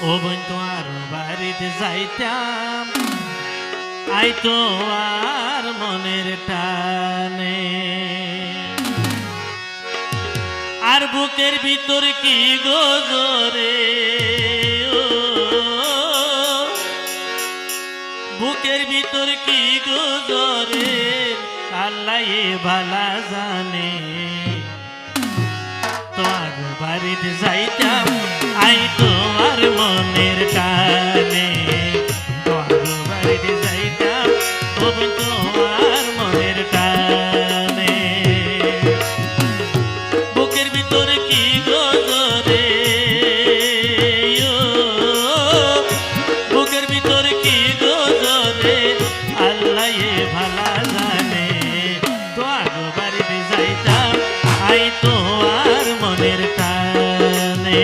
ও বোন তোমার বাড়িতে যাইতাম আইতো আর মনের টানে আর বুকের ভিতর কি গোজরে বুকের ভিতর কি গোজরে আল্লাহ ভালা জানে তোমার বাড়িতে যাইতাম আইতো আর মনের টানে তোমার বাড়িতে যাইতাম তোমার মনের টানে বুকের ভিতরে কি গোজরে বুকের ভিতরে কি গোজরে আল্লাহ ভালা জানে তোমার বাড়িতে যাইতাম আইতো আর মনের টানে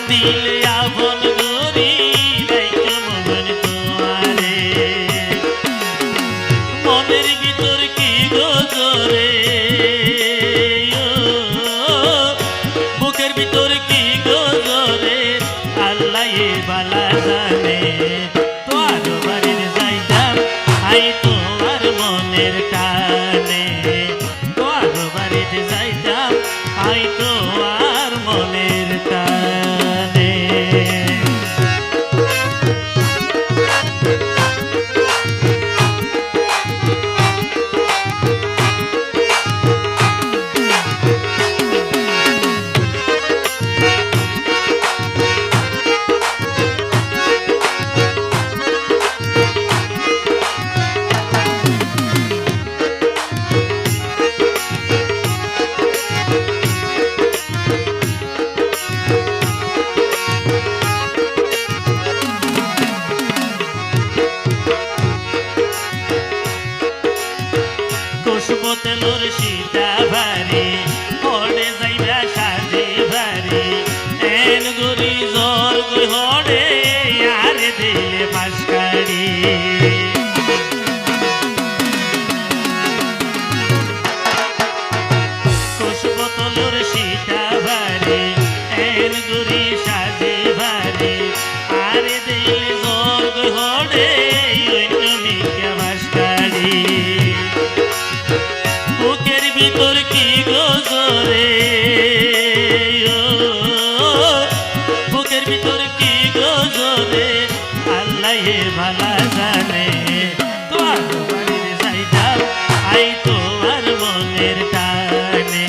দিলে আপন গরি রাইখো মন তোমারে মনের ভিতর কি গোজরে বুকের ভিতর কি গোজরে আল্লাহ ভালা জানে তোমার বাড়িতে যাইতাম আই তোমার মনের টানে তোমার বাড়িতে যাইতাম আই তোমার মনের টানে তেলোর সীতা ভারে হড়ে যাইবা সাজে ভারে এন গরি জোর গই হড়ে আরে দিলে পাশকারি কুশবতলোর সীতা ভারে এন গরি সাজে ভারে আরে দিলে জোর গই হড়ে অন্য মিকা পাশকারি বুকের ভিতর কি গোজরে বুকের ভিতর কি গোজরে আল্লাহ ভালা জানে তোমার বাড়িতে যাইতাম আই তোমার মনের টানে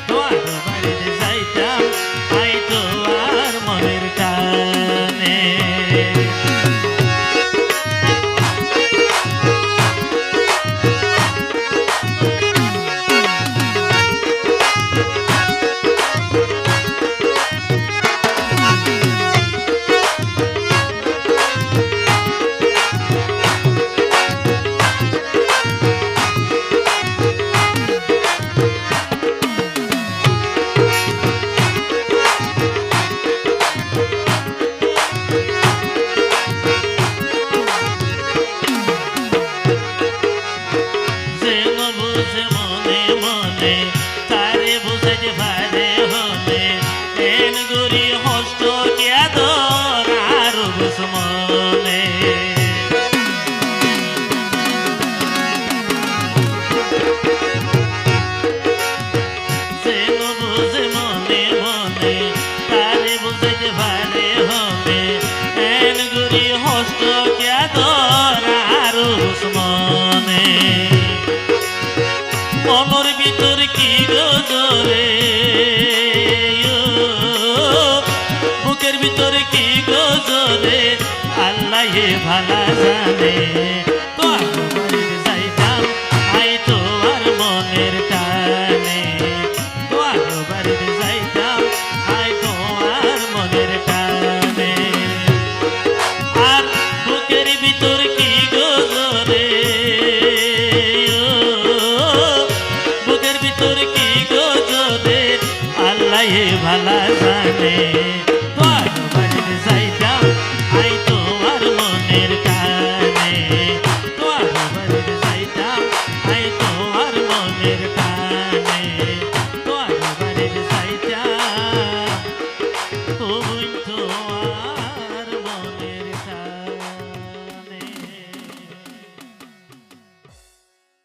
তোমার বাড়িতে যাইতাম আই তোমার মনের টানে ভিতর কি গজরে আল্লাহ ভালা জানে